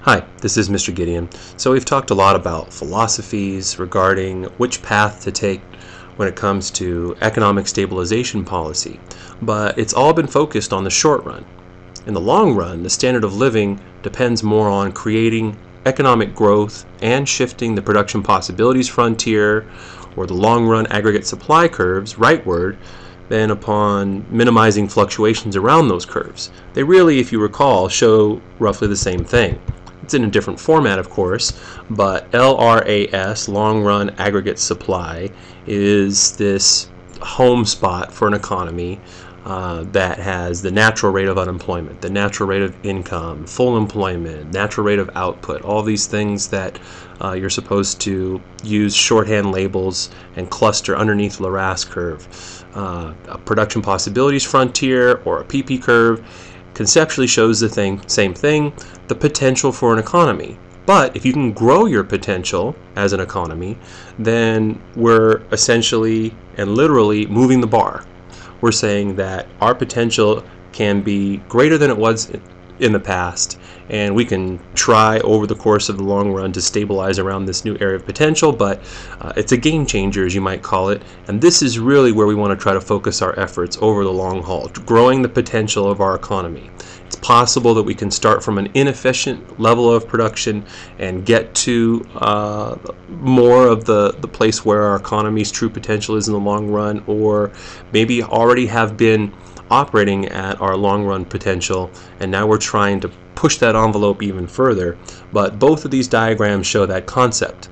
Hi, this is Mr. Gideon. So we've talked a lot about philosophies regarding which path to take when it comes to economic stabilization policy, but it's all been focused on the short run. In the long run, the standard of living depends more on creating economic growth and shifting the production possibilities frontier or the long run aggregate supply curves rightward than upon minimizing fluctuations around those curves. They really, if you recall, show roughly the same thing. It's in a different format, of course, but LRAS, long run aggregate supply, is this home spot for an economy that has the natural rate of unemployment, the natural rate of income, full employment, natural rate of output, all these things that you're supposed to use shorthand labels and cluster underneath the LRAS curve. A production possibilities frontier or a PP curve conceptually shows the same thing, the potential for an economy. But if you can grow your potential as an economy, then we're essentially and literally moving the bar. We're saying that our potential can be greater than it was in the past, and we can try over the course of the long run to stabilize around this new area of potential, but it's a game changer, as you might call it, and this is really where we want to try to focus our efforts over the long haul, growing the potential of our economy. It's possible that we can start from an inefficient level of production and get to more of the place where our economy's true potential is in the long run, or maybe already have been operating at our long-run potential, and now we're trying to push that envelope even further. But both of these diagrams show that concept.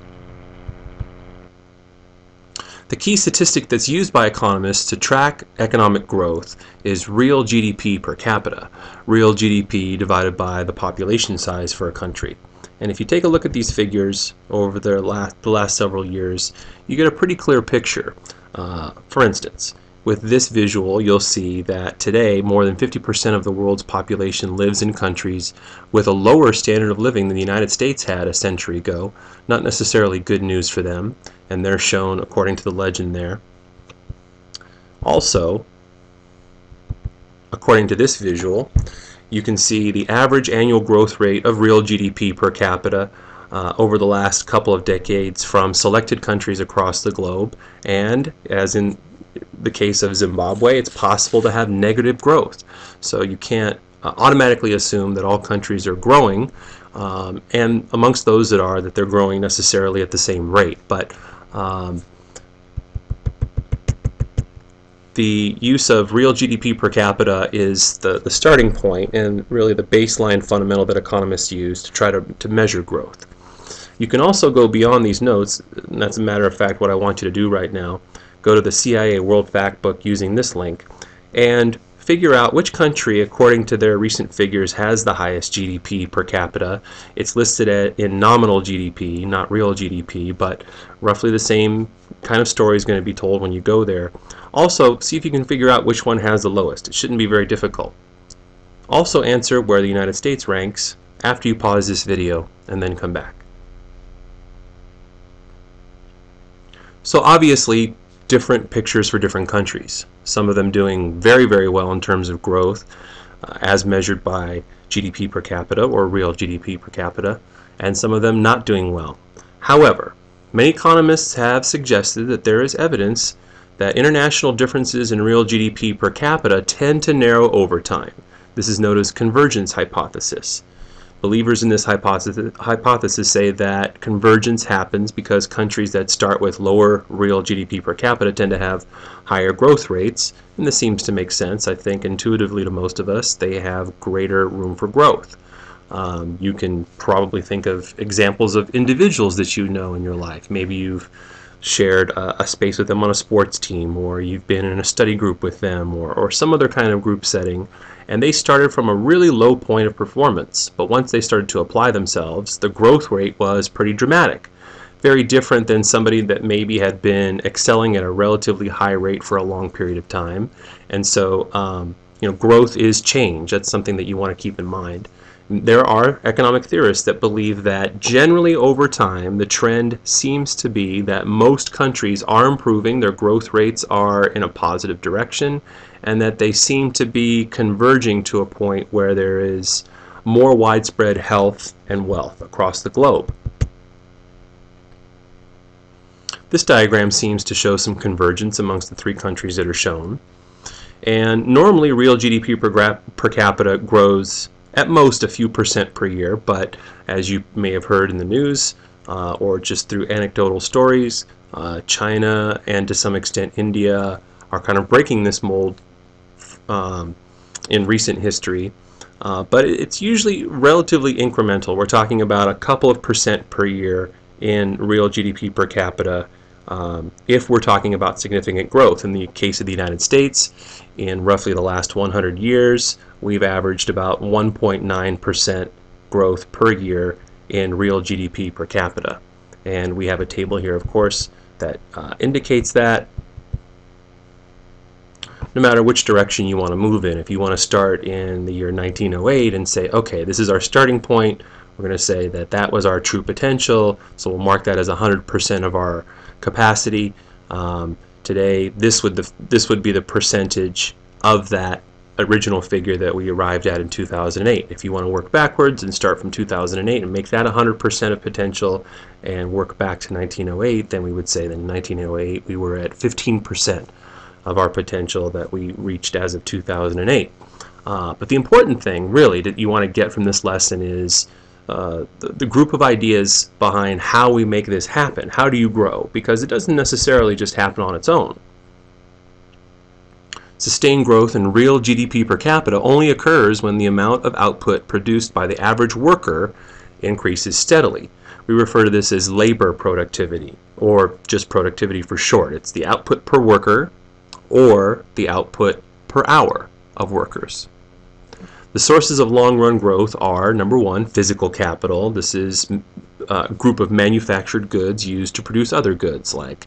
The key statistic that's used by economists to track economic growth is real GDP per capita, real GDP divided by the population size for a country. And if you take a look at these figures over the last several years, you get a pretty clear picture. For instance, with this visual, you'll see that today more than 50% of the world's population lives in countries with a lower standard of living than the United States had a century ago. Not necessarily good news for them, and they're shown according to the legend there. Also, according to this visual, you can see the average annual growth rate of real GDP per capita over the last couple of decades from selected countries across the globe, and as in the case of Zimbabwe, it's possible to have negative growth. So you can't automatically assume that all countries are growing, and amongst those that are, that they're growing necessarily at the same rate. But the use of real GDP per capita is the starting point and really the baseline fundamental that economists use to try to measure growth. You can also go beyond these notes, and that's a matter of fact what I want you to do right now. Go to the CIA World Factbook using this link and figure out which country, according to their recent figures, has the highest GDP per capita. It's listed in nominal GDP, not real GDP, but roughly the same kind of story is going to be told when you go there. Also, see if you can figure out which one has the lowest. It shouldn't be very difficult. Also answer where the United States ranks after you pause this video and then come back. So obviously, different pictures for different countries. Some of them doing very, very well in terms of growth as measured by GDP per capita or real GDP per capita, and some of them not doing well. However, many economists have suggested that there is evidence that international differences in real GDP per capita tend to narrow over time. This is known as convergence hypothesis. Believers in this hypothesis say that convergence happens because countries that start with lower real GDP per capita tend to have higher growth rates, and this seems to make sense. I think intuitively to most of us, they have greater room for growth. You can probably think of examples of individuals that you know in your life. Maybe you've shared a space with them on a sports team, or you've been in a study group with them, or some other kind of group setting, and they started from a really low point of performance, but once they started to apply themselves, the growth rate was pretty dramatic. Very different than somebody that maybe had been excelling at a relatively high rate for a long period of time. And so growth is change. That's something that you want to keep in mind. There are economic theorists that believe that generally over time the trend seems to be that most countries are improving, their growth rates are in a positive direction, and that they seem to be converging to a point where there is more widespread health and wealth across the globe. This diagram seems to show some convergence amongst the three countries that are shown. And normally real GDP per capita grows at most a few percent per year, but as you may have heard in the news or just through anecdotal stories, China and to some extent India are kind of breaking this mold in recent history. But it's usually relatively incremental. We're talking about a couple of percent per year in real GDP per capita if we're talking about significant growth. In the case of the United States, in roughly the last 100 years, we've averaged about 1.9% growth per year in real GDP per capita. And we have a table here, of course, that indicates that no matter which direction you want to move in. If you want to start in the year 1908 and say, okay, this is our starting point, we're going to say that that was our true potential, so we'll mark that as 100% of our capacity. Today, this would be the percentage of that original figure that we arrived at in 2008. If you want to work backwards and start from 2008 and make that 100% of potential and work back to 1908, then we would say that in 1908 we were at 15% of our potential that we reached as of 2008. But the important thing, really, that you want to get from this lesson is the group of ideas behind how we make this happen. How do you grow? Because it doesn't necessarily just happen on its own. Sustained growth in real GDP per capita only occurs when the amount of output produced by the average worker increases steadily. We refer to this as labor productivity, or just productivity for short. It's the output per worker or the output per hour of workers. The sources of long-run growth are, number one, physical capital. This is a group of manufactured goods used to produce other goods, like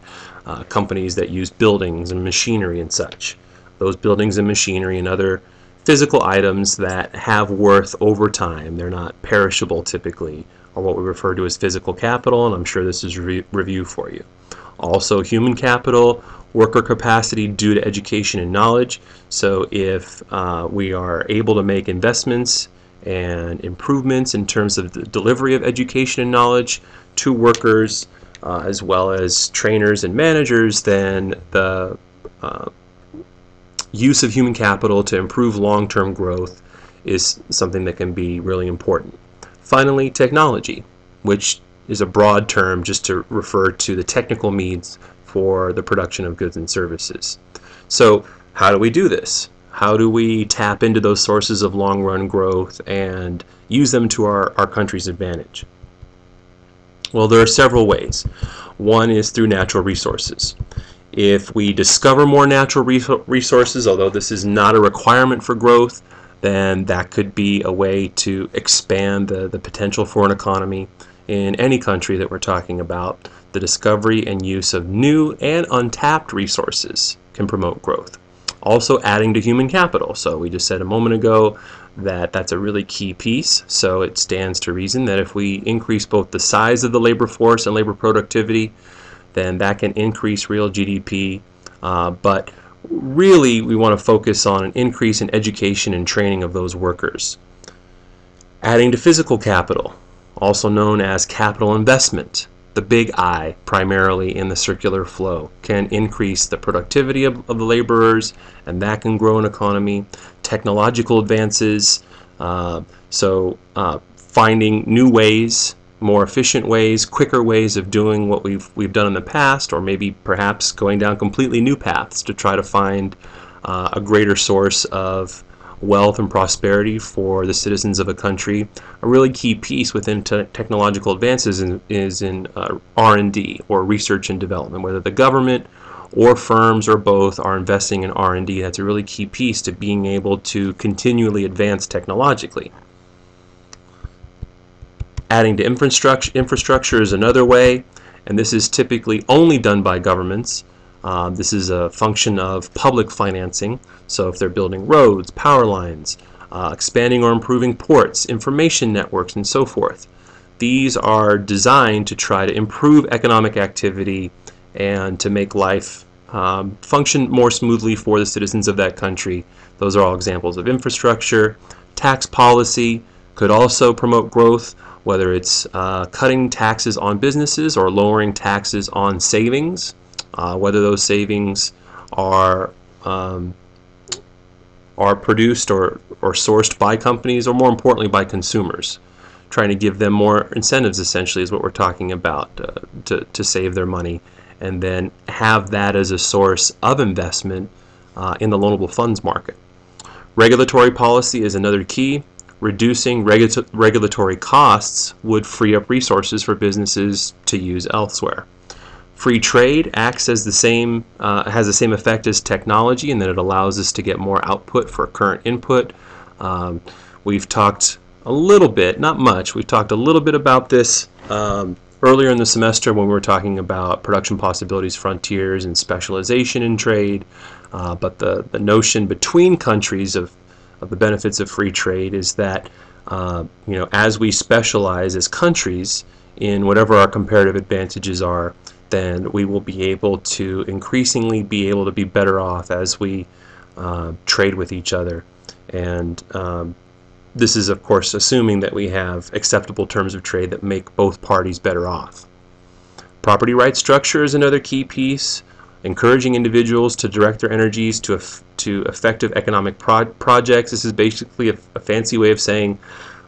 companies that use buildings and machinery and such. Those buildings and machinery and other physical items that have worth over time. They're not perishable typically, or what we refer to as physical capital, and I'm sure this is review for you. Also, human capital, worker capacity due to education and knowledge. So if we are able to make investments and improvements in terms of the delivery of education and knowledge to workers as well as trainers and managers, then the use of human capital to improve long-term growth is something that can be really important. Finally, technology, which is a broad term just to refer to the technical means for the production of goods and services. So how do we do this? How do we tap into those sources of long-run growth and use them to our country's advantage? Well, there are several ways. One is through natural resources. If we discover more natural resources, although this is not a requirement for growth, then that could be a way to expand the potential for an economy in any country that we're talking about. The discovery and use of new and untapped resources can promote growth. Also, adding to human capital. So we just said a moment ago that that's a really key piece. So it stands to reason that if we increase both the size of the labor force and labor productivity, then that can increase real GDP. But really, we want to focus on an increase in education and training of those workers. Adding to physical capital, also known as capital investment, the big I, primarily in the circular flow, can increase the productivity of the laborers, and that can grow an economy. Technological advances, finding new ways, more efficient ways, quicker ways of doing what we've done in the past, or maybe perhaps going down completely new paths to try to find a greater source of wealth and prosperity for the citizens of a country. A really key piece within technological advances is in R&D, or research and development. Whether the government or firms or both are investing in R&D, that's a really key piece to being able to continually advance technologically. Adding to infrastructure is another way, and this is typically only done by governments. This is a function of public financing. So if they're building roads, power lines, expanding or improving ports, information networks, and so forth. These are designed to try to improve economic activity and to make life function more smoothly for the citizens of that country. Those are all examples of infrastructure. Tax policy, Could also promote growth, whether it's cutting taxes on businesses or lowering taxes on savings, whether those savings are produced or sourced by companies, or more importantly by consumers. Trying to give them more incentives, essentially, is what we're talking about, to save their money, and then have that as a source of investment in the loanable funds market. Regulatory policy is another key. Reducing regulatory costs would free up resources for businesses to use elsewhere. Free trade acts as has the same effect as technology, in that it allows us to get more output for current input. We've talked a little bit, not much, we've talked a little bit about this earlier in the semester when we were talking about production possibilities, frontiers, and specialization in trade. But the notion between countries of the benefits of free trade is that as we specialize as countries in whatever our comparative advantages are, then we will be able to increasingly be better off as we trade with each other. And this is, of course, assuming that we have acceptable terms of trade that make both parties better off. Property rights structure is another key piece. Encouraging individuals to direct their energies to effective economic projects. This is basically a fancy way of saying,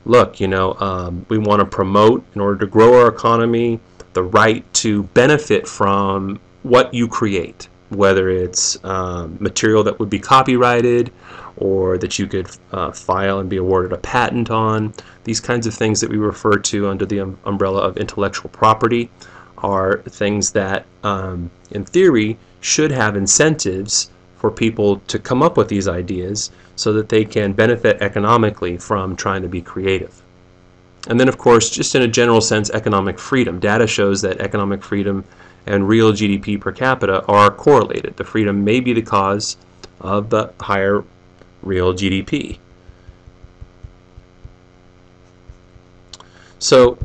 look, we want to promote, in order to grow our economy, the right to benefit from what you create, whether it's material that would be copyrighted or that you could file and be awarded a patent on. These kinds of things that we refer to under the umbrella of intellectual property are things that, in theory, should have incentives for people to come up with these ideas so that they can benefit economically from trying to be creative. And then, of course, just in a general sense, economic freedom. Data shows that economic freedom and real GDP per capita are correlated. The freedom may be the cause of the higher real GDP. So,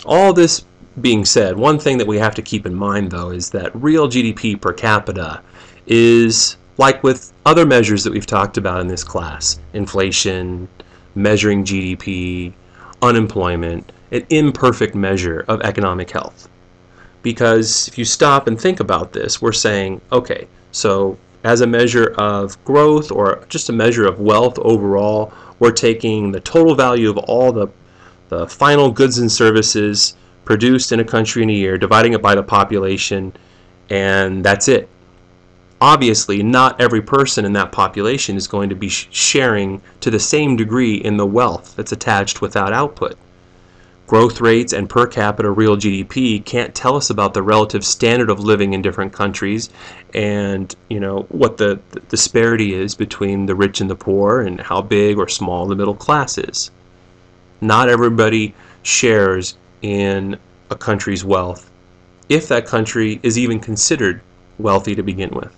all this being said, one thing that we have to keep in mind, though, is that real GDP per capita is, like with other measures that we've talked about in this class, inflation, measuring GDP, unemployment, an imperfect measure of economic health. Because if you stop and think about this, we're saying, okay, so as a measure of growth or just a measure of wealth overall, we're taking the total value of all the final goods and services produced in a country in a year, dividing it by the population, and that's it. Obviously, not every person in that population is going to be sharing to the same degree in the wealth that's attached without output. Growth rates and per capita real GDP can't tell us about the relative standard of living in different countries and what the disparity is between the rich and the poor and how big or small the middle class is. Not everybody shares in a country's wealth, if that country is even considered wealthy to begin with.